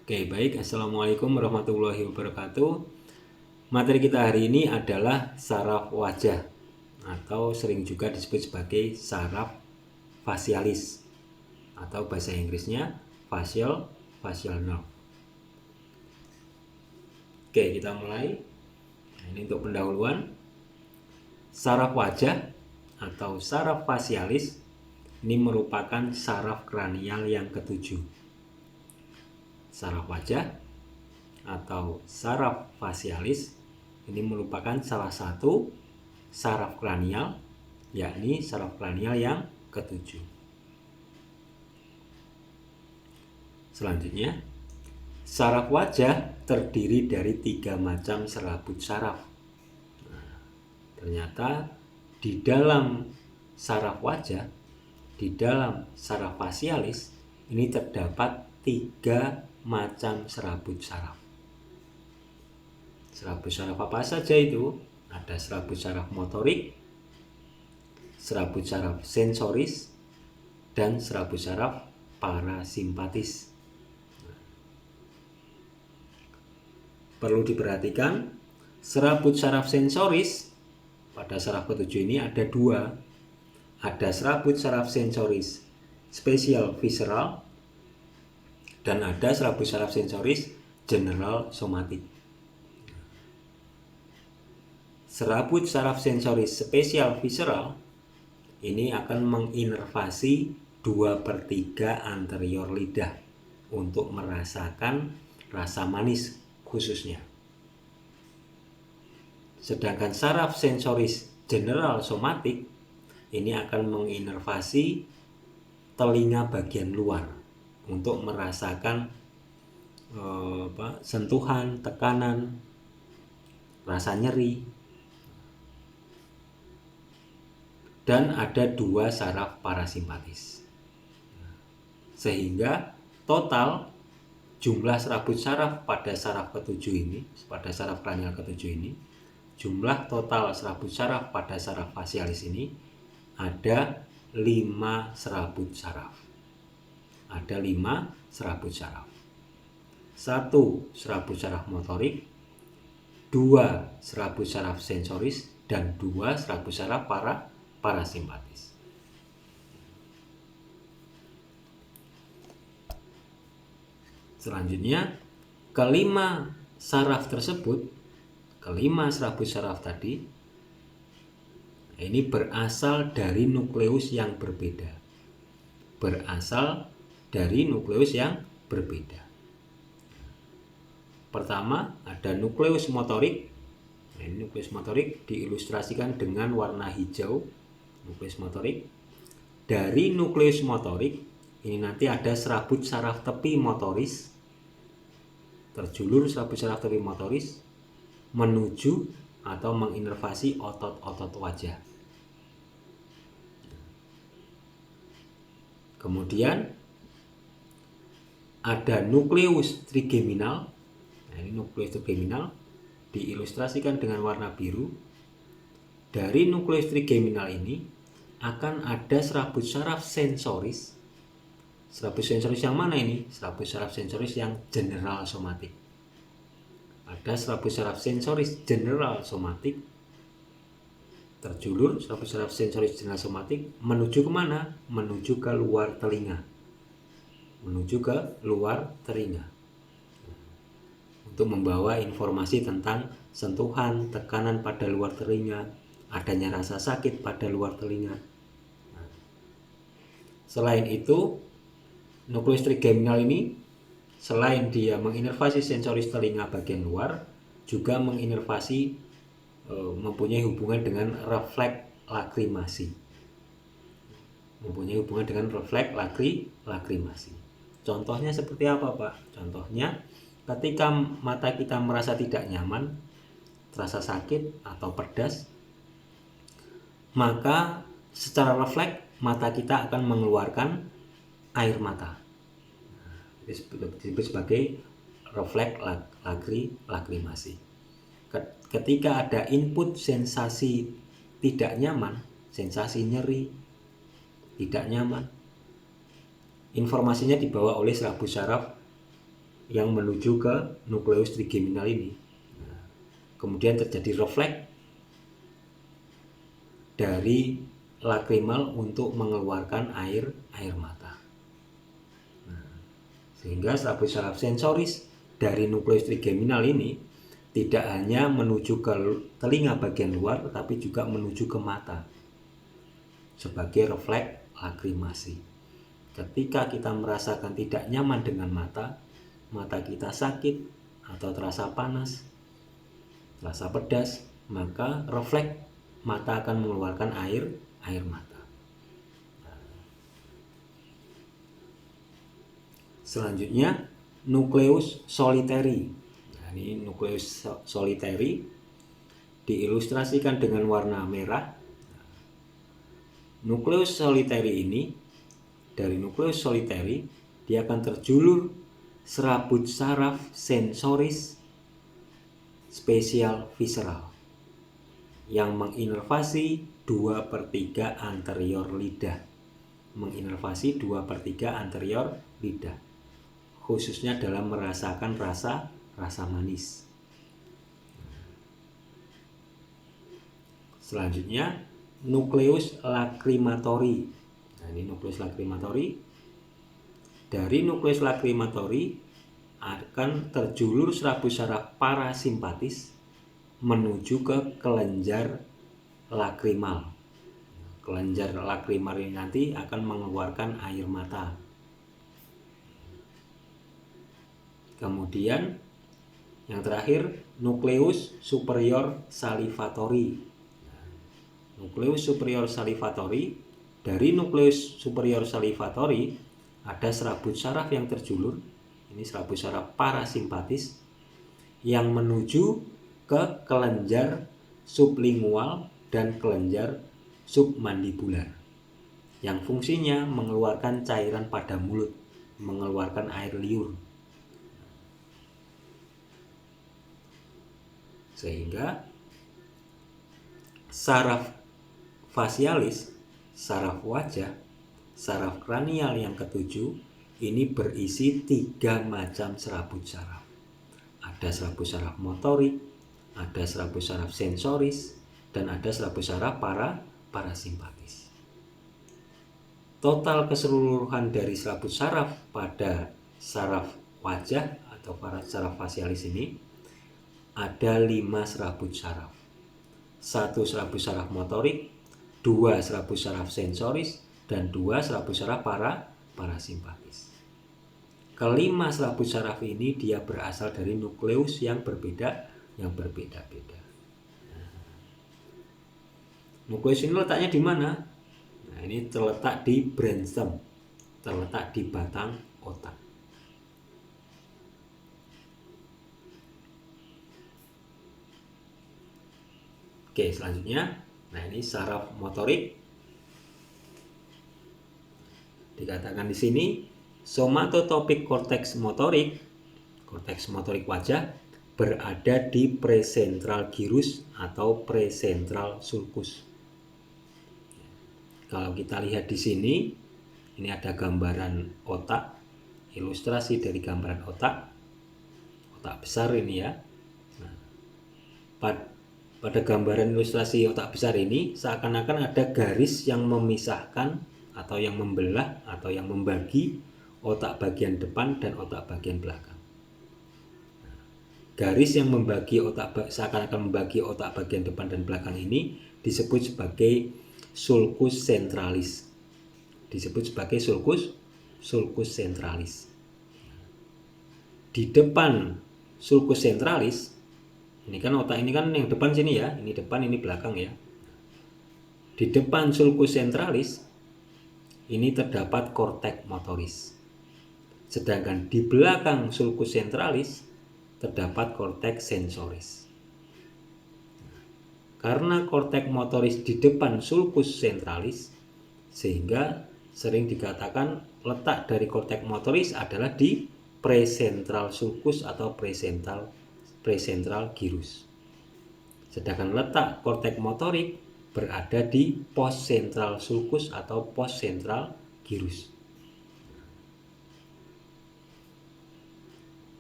Oke, baik. Assalamualaikum warahmatullahi wabarakatuh. Materi kita hari ini adalah saraf wajah atau sering juga disebut sebagai saraf fasialis atau bahasa Inggrisnya facial nerve. Oke, kita mulai. Nah, ini untuk pendahuluan. Saraf wajah atau saraf fasialis ini merupakan saraf kranial yang ketujuh. Saraf wajah atau saraf fasialis ini merupakan salah satu saraf kranial, yakni saraf kranial yang ketujuh. Selanjutnya, saraf wajah terdiri dari 3 macam serabut saraf. Nah, ternyata di dalam saraf wajah, di dalam saraf fasialis ini terdapat 3 macam serabut saraf. Serabut saraf apa saja itu? Ada serabut saraf motorik, serabut saraf sensoris, dan serabut saraf parasimpatis. Perlu diperhatikan, serabut saraf sensoris pada saraf ketujuh ini ada 2. Ada serabut saraf sensoris spesial visceral dan ada serabut saraf sensoris general somatik. Serabut saraf sensoris spesial visceral ini akan menginervasi 2/3 anterior lidah untuk merasakan rasa manis khususnya. Sedangkan saraf sensoris general somatik ini akan menginervasi telinga bagian luar untuk merasakan sentuhan, tekanan, rasa nyeri. Dan ada 2 saraf parasimpatis. Sehingga total jumlah serabut saraf pada saraf ketujuh ini, pada saraf kranial ketujuh ini, jumlah total serabut saraf pada saraf fasialis ini ada 5 serabut saraf. Ada 5 serabut saraf. 1 serabut saraf motorik, 2 serabut saraf sensoris, dan 2 serabut saraf parasimpatis. Selanjutnya, kelima saraf tersebut, kelima serabut saraf tadi, ini berasal dari nukleus yang berbeda. Berasal dari nukleus yang berbeda. Pertama, ada nukleus motorik. Nah, ini nukleus motorik diilustrasikan dengan warna hijau. Nukleus motorik. Dari nukleus motorik ini nanti ada serabut saraf tepi motoris. Terjulur serabut saraf tepi motoris menuju atau menginervasi otot-otot wajah. Kemudian ada nukleus trigeminal. Nah, ini nukleus trigeminal diilustrasikan dengan warna biru. Dari nukleus trigeminal ini akan ada serabut saraf sensoris. Serabut sensoris yang mana ini? Serabut saraf sensoris yang general somatik. Ada serabut saraf sensoris general somatik. Terjulur serabut saraf sensoris general somatik menuju kemana? Menuju ke luar telinga. Menuju ke luar telinga. Untuk membawa informasi tentang sentuhan, tekanan pada luar telinga, adanya rasa sakit pada luar telinga. Selain itu, nukleus trigeminal ini selain dia menginervasi sensoris telinga bagian luar, juga menginervasi mempunyai hubungan dengan refleks lakrimasi. Mempunyai hubungan dengan refleks lakrimasi. Contohnya seperti apa, Pak? Contohnya ketika mata kita merasa tidak nyaman, terasa sakit atau pedas, maka secara refleks mata kita akan mengeluarkan air mata. Disebut sebagai refleks lakrimasi. Ketika ada input sensasi tidak nyaman, sensasi nyeri, tidak nyaman, informasinya dibawa oleh serabut saraf yang menuju ke nukleus trigeminal ini. Nah, kemudian terjadi refleks dari lakrimal untuk mengeluarkan air mata. Nah, sehingga serabut saraf sensoris dari nukleus trigeminal ini tidak hanya menuju ke telinga bagian luar, tetapi juga menuju ke mata sebagai refleks lakrimasi. Ketika kita merasakan tidak nyaman dengan mata kita sakit atau terasa panas, terasa pedas, maka refleks mata akan mengeluarkan air mata. Selanjutnya nukleus soliteri. Nah, ini nukleus soliteri diilustrasikan dengan warna merah. Nukleus soliteri ini, dari nukleus soliteri dia akan terjulur serabut saraf sensoris spesial visceral yang menginervasi 2/3 anterior lidah. Menginervasi 2/3 anterior lidah, khususnya dalam merasakan rasa manis. Selanjutnya nukleus lakrimatori. Nah, ini nukleus lakrimatori. Dari nukleus lakrimatori akan terjulur serabut saraf parasimpatis menuju ke kelenjar lakrimal. Kelenjar lakrimal ini nanti akan mengeluarkan air mata. Kemudian yang terakhir nukleus superior salivatori. Nukleus superior salivatori, dari nukleus superior salivatori ada serabut saraf yang terjulur. Ini serabut saraf parasimpatis yang menuju ke kelenjar sublingual dan kelenjar submandibular yang fungsinya mengeluarkan cairan pada mulut, mengeluarkan air liur. Sehingga saraf fasialis, saraf wajah, saraf kranial yang ketujuh ini berisi 3 macam serabut saraf. Ada serabut saraf motorik, ada serabut saraf sensoris, dan ada serabut saraf parasimpatis. Total keseluruhan dari serabut saraf pada saraf wajah atau saraf fasialis ini ada 5 serabut saraf. 1 serabut saraf motorik, 2 serabut saraf sensoris, dan 2 serabut saraf parasimpatis. Kelima serabut saraf ini dia berasal dari nukleus yang berbeda-beda. Nukleus ini letaknya di mana? Nah, ini terletak di brainstem, terletak di batang otak. Oke, selanjutnya, nah ini saraf motorik. Dikatakan di sini somatotopik korteks motorik wajah berada di presentral gyrus atau presentral sulcus. Kalau kita lihat di sini, ini ada gambaran otak, ilustrasi dari gambaran otak besar ini ya. Nah, pada gambaran ilustrasi otak besar ini seakan-akan ada garis yang memisahkan atau yang membelah atau yang membagi otak bagian depan dan otak bagian belakang. Garis yang membagi seakan-akan membagi otak bagian depan dan belakang ini disebut sebagai sulcus centralis. Di depan sulcus centralis, ini kan otak ini kan yang depan sini ya, ini depan ini belakang ya. Di depan sulcus centralis ini terdapat korteks motoris. Sedangkan di belakang sulcus centralis terdapat korteks sensoris. Karena korteks motoris di depan sulcus centralis, sehingga sering dikatakan letak dari korteks motoris adalah di presentral sulcus atau presentral gyrus. Sedangkan letak korteks motorik berada di postcentral sulcus atau postcentral gyrus.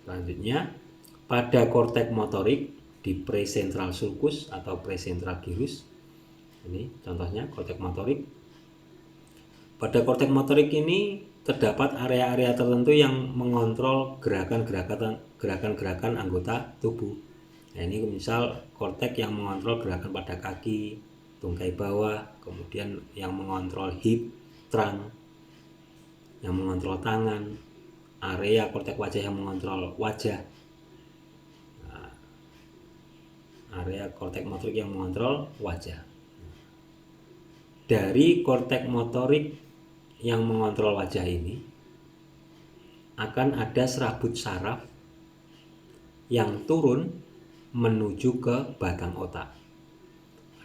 Selanjutnya, pada korteks motorik di presentral sulcus atau presentral gyrus. Ini contohnya korteks motorik. Pada korteks motorik ini terdapat area-area tertentu yang mengontrol gerakan-gerakan anggota tubuh. Nah, ini misal korteks yang mengontrol gerakan pada kaki, tungkai bawah, kemudian yang mengontrol hip, trunk, yang mengontrol tangan, area korteks wajah yang mengontrol wajah, area korteks motorik yang mengontrol wajah. Dari korteks motorik yang mengontrol wajah ini akan ada serabut saraf yang turun menuju ke batang otak.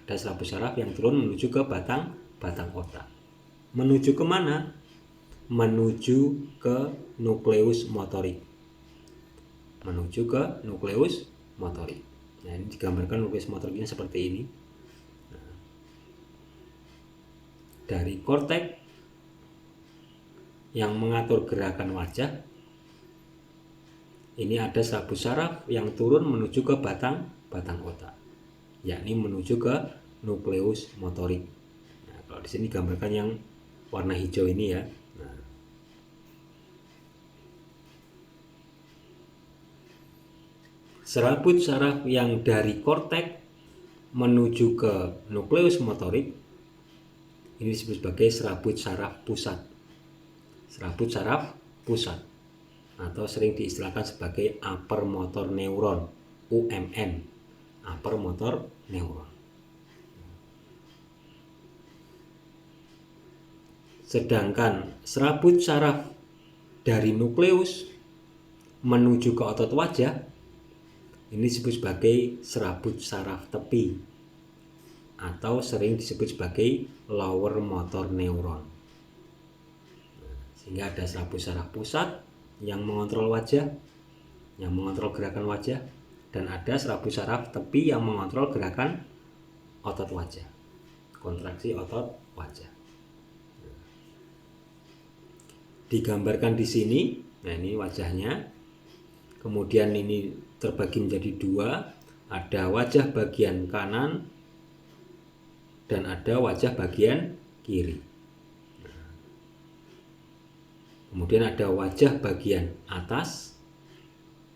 Ada serabut saraf yang turun menuju ke batang otak. Menuju kemana? Menuju ke nukleus motorik. Menuju ke nukleus motorik. Nah, ini digambarkan nukleus motoriknya seperti ini. Nah, dari korteks yang mengatur gerakan wajah, ini ada serabut saraf yang turun menuju ke batang otak, yakni menuju ke nukleus motorik. Nah, kalau di sini gambarkan yang warna hijau ini ya. Nah, serabut saraf yang dari korteks menuju ke nukleus motorik ini disebut sebagai serabut saraf pusat. Serabut saraf pusat atau sering diistilahkan sebagai upper motor neuron, UMN, upper motor neuron. Sedangkan serabut saraf dari nukleus menuju ke otot wajah ini disebut sebagai serabut saraf tepi atau sering disebut sebagai lower motor neuron. Sehingga ada serabut saraf pusat yang mengontrol wajah, yang mengontrol gerakan wajah, dan ada serabut saraf tepi yang mengontrol gerakan otot wajah, kontraksi otot wajah. Digambarkan di sini. Nah, ini wajahnya. Kemudian ini terbagi menjadi dua, ada wajah bagian kanan dan ada wajah bagian kiri. Kemudian ada wajah bagian atas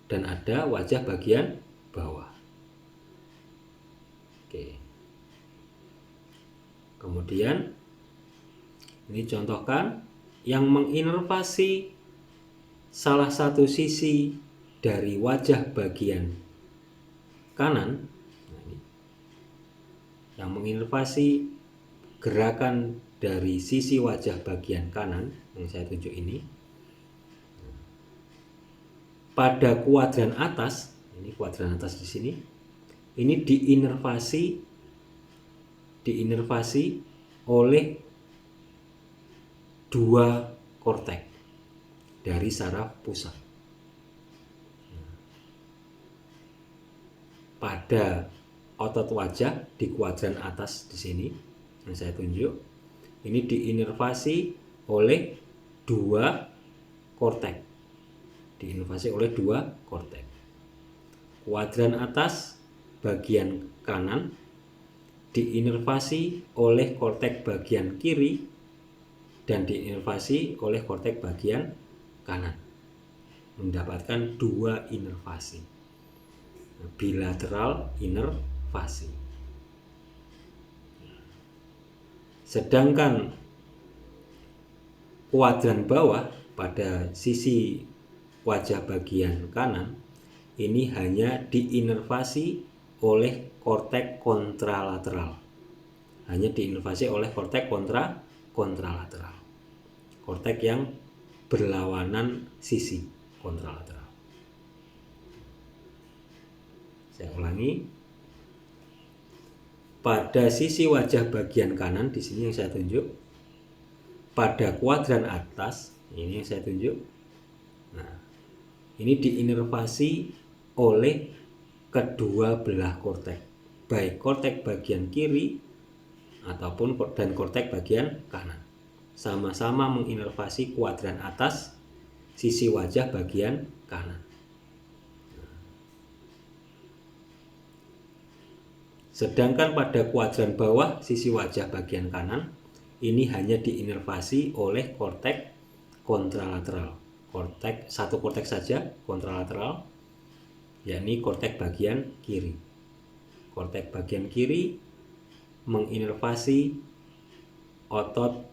dan ada wajah bagian bawah. Oke. Kemudian ini contohkan yang menginervasi salah satu sisi dari wajah bagian kanan. Nah, ini yang menginervasi gerakan dari sisi wajah bagian kanan yang saya tunjuk ini pada kuadran atas, ini kuadran atas di sini, ini diinervasi oleh dua korteks dari saraf pusat. Pada otot wajah di kuadran atas di sini yang saya tunjuk, ini diinervasi oleh dua korteks. Kuadran atas bagian kanan diinervasi oleh korteks bagian kiri dan diinervasi oleh korteks bagian kanan. Mendapatkan dua inervasi. Bilateral inervasi. Sedangkan kuadran bawah pada sisi wajah bagian kanan ini hanya diinervasi oleh korteks kontralateral. Hanya diinervasi oleh korteks kontralateral. Korteks yang berlawanan sisi kontralateral. Saya ulangi. Pada sisi wajah bagian kanan di sini yang saya tunjuk, pada kuadran atas ini yang saya tunjuk. Nah, ini diinervasi oleh kedua belah korteks, baik korteks bagian kiri ataupun dan korteks bagian kanan. Sama-sama menginervasi kuadran atas sisi wajah bagian kanan. Sedangkan pada kuadran bawah sisi wajah bagian kanan ini hanya diinervasi oleh korteks kontralateral. Satu korteks saja kontralateral, yakni korteks bagian kiri. Korteks bagian kiri menginervasi otot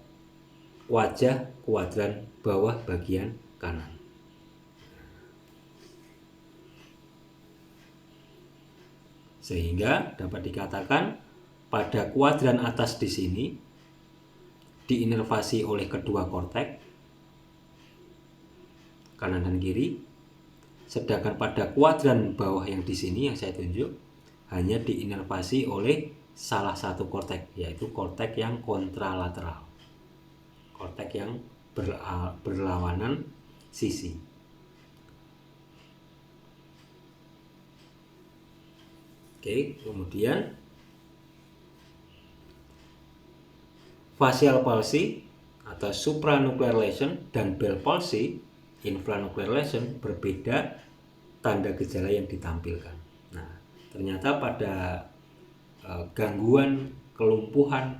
wajah kuadran bawah bagian kanan. Sehingga dapat dikatakan pada kuadran atas di sini diinervasi oleh kedua korteks kanan dan kiri, sedangkan pada kuadran bawah yang di sini yang saya tunjuk hanya diinervasi oleh salah satu korteks, yaitu korteks yang kontralateral, korteks yang berlawanan sisi. Oke, kemudian facial palsy atau supranuclear lesion dan Bell palsy infranuclear lesion berbeda tanda gejala yang ditampilkan. Nah, ternyata pada gangguan kelumpuhan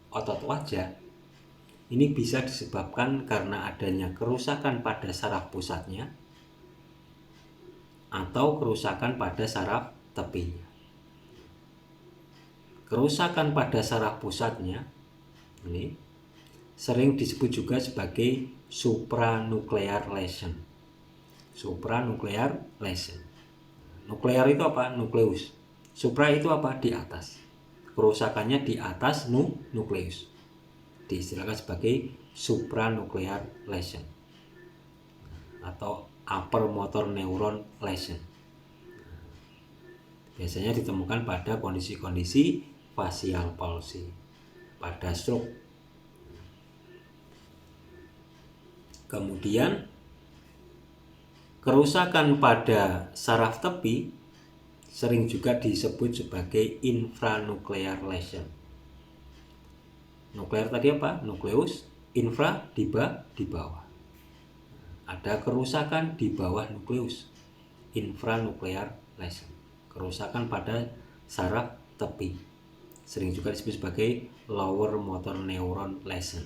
otot wajah ini bisa disebabkan karena adanya kerusakan pada saraf pusatnya atau kerusakan pada saraf tepinya. Kerusakan pada saraf pusatnya ini sering disebut juga sebagai supranuclear lesion. Supranuclear lesion. Nuklear itu apa? Nukleus. Supra itu apa? Di atas. Kerusakannya di atas nukleus. Diistilahkan sebagai supranuclear lesion atau upper motor neuron lesion. Biasanya ditemukan pada kondisi-kondisi facial palsy, pada stroke. Kemudian kerusakan pada saraf tepi sering juga disebut sebagai infranuclear lesion. Nuklear tadi apa? Nukleus, infra di bawah. Ada kerusakan di bawah nukleus, infranuclear lesion. Kerusakan pada saraf tepi sering juga disebut sebagai lower motor neuron lesion.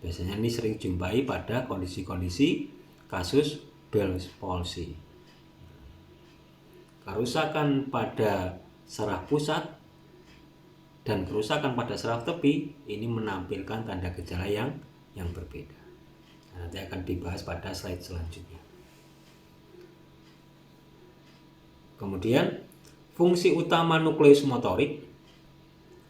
Biasanya ini sering jumpai pada kondisi-kondisi kasus Bell palsy. Kerusakan pada saraf pusat dan kerusakan pada saraf tepi ini menampilkan tanda gejala yang berbeda. Nanti akan dibahas pada slide selanjutnya. Kemudian fungsi utama nukleus motorik.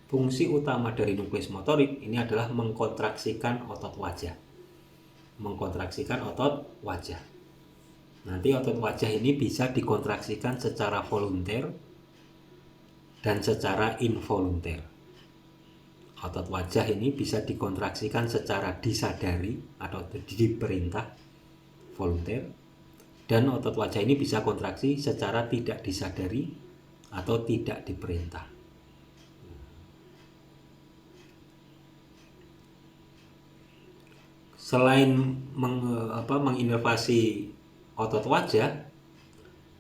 Fungsi utama dari nukleus motorik ini adalah mengkontraksikan otot wajah. Mengkontraksikan otot wajah. Nanti otot wajah ini bisa dikontraksikan secara volunter dan secara involunter. Otot wajah ini bisa dikontraksikan secara disadari atau diperintah volunter, dan otot wajah ini bisa kontraksi secara tidak disadari atau tidak diperintah. Selain menginervasi otot wajah,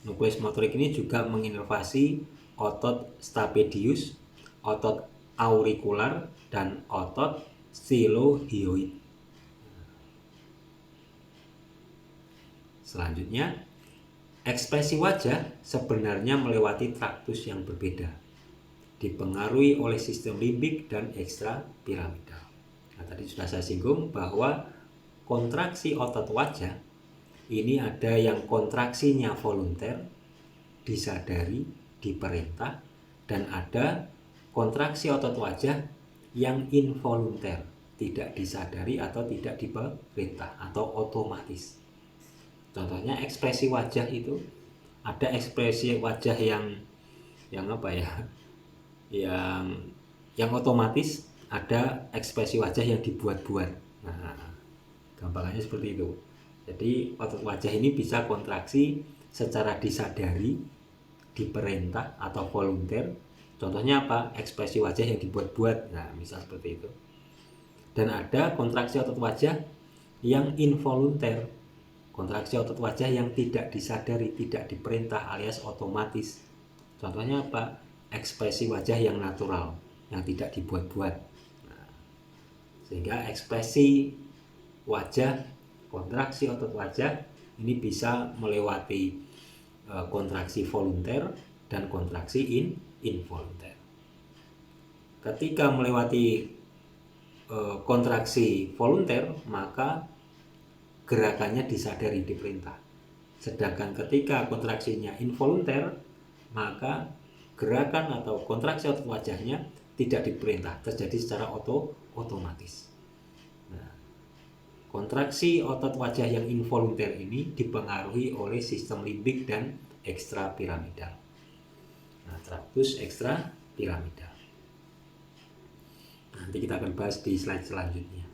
nukleus motorik ini juga menginervasi otot stapedius, otot aurikular, dan otot stylohyoid. Selanjutnya, ekspresi wajah sebenarnya melewati traktus yang berbeda, dipengaruhi oleh sistem limbik dan ekstrapiramidal. Nah, tadi sudah saya singgung bahwa kontraksi otot wajah ini ada yang kontraksinya volunter, disadari, diperintah, dan ada kontraksi otot wajah yang involunter, tidak disadari atau tidak diperintah atau otomatis. Contohnya ekspresi wajah itu ada ekspresi wajah yang apa ya? Yang otomatis, ada ekspresi wajah yang dibuat-buat. Nah, gampangannya seperti itu. Jadi otot wajah ini bisa kontraksi secara disadari, diperintah atau volunter. Contohnya apa? Ekspresi wajah yang dibuat-buat. Nah, misal seperti itu. Dan ada kontraksi otot wajah yang involunter. Kontraksi otot wajah yang tidak disadari, tidak diperintah alias otomatis. Contohnya apa? ekspresi wajah yang natural, yang tidak dibuat-buat. Nah, sehingga ekspresi wajah, kontraksi otot wajah ini bisa melewati kontraksi volunter dan kontraksi involunter. Ketika melewati kontraksi volunter, maka gerakannya disadari, diperintah. Sedangkan ketika kontraksinya involunter, maka gerakan atau kontraksi otot wajahnya tidak diperintah, terjadi secara otomatis. Nah, kontraksi otot wajah yang involunter ini dipengaruhi oleh sistem limbik dan ekstrapiramidal. Nah, tractus ekstrapiramidal. Nanti kita akan bahas di slide selanjutnya.